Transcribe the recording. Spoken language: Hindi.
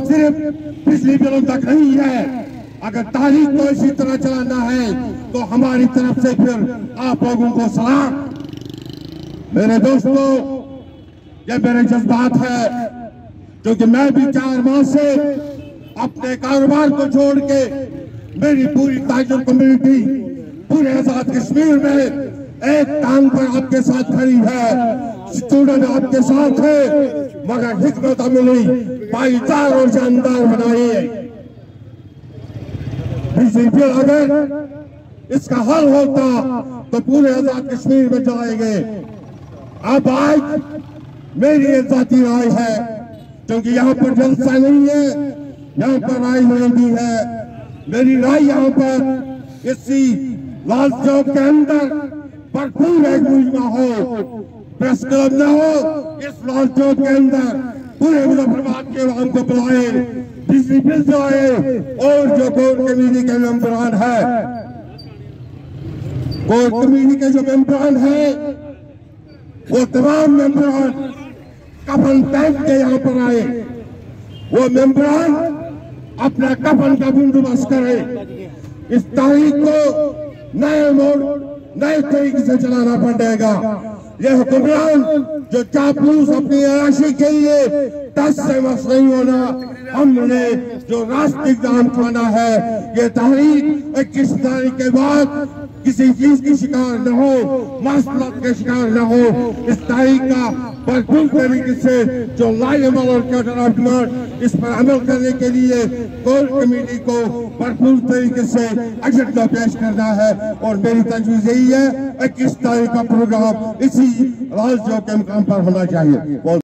सिर्फ पिछली बिलों तक नहीं है। अगर तारीख को इसी तरह चलाना है तो हमारी तरफ से फिर आप लोगों को सलाम। मेरे दोस्तों, ये मेरे जज्बात है, क्योंकि मैं भी 4 माह से अपने कारोबार को छोड़ के मेरी पूरी ताजर कम्युनिटी पूरे आजाद कश्मीर में एक टांग पर आपके साथ खड़ी है। स्टूडेंट आपके साथ है, मगर हिकमत अमली भाईचार और जानदार बनाइए। फिर अगर इसका हल होता तो पूरे आजाद कश्मीर में चलाएंगे। अब आज मेरी एक जाती राय है, क्योंकि यहाँ पर जलसा नहीं है, यहाँ पर राय नहीं है। मेरी राय यहाँ पर इसी लाल चौक के अंदर भरपूर एक मुजमा हो, प्रेस क्लब न हो, इस लाल चौक के अंदर पूरे मुजफ्फराबाद के अवाम को बुलाए, बिजली बिल जो आए और जो कोर कमेटी के मेंबरान है, कोर कमेटी के जो मेंबरान है वो तमाम मेंबरान कफन पहन के यहाँ पर आए। वो मेंबरान अपना कफन का बंदोबस्त करे। इस तारीख को नए मोड़ नए तरीके से चलाना पड़ेगा। ये हुक्मरान जो चापलूस अपनी अयाशी के लिए 10 से मस नहीं होना, हमने जो राष्ट्रीय एग्जाम खाना है, ये तहरीक 21 तारीख के बाद किसी चीज की शिकार न हो, मसलत के शिकार न हो। इस तारीख का भरपूर तरीके से जो लाइन अमल और चार्टर ऑफ डिमांड, इस पर अमल करने के लिए कोर कमेटी को भरपूर तरीके से एजेंडा पेश करना है। और मेरी तजवीज यही है, 21 तारीख का प्रोग्राम इसी लाल चौक के मुकाम पर होना चाहिए।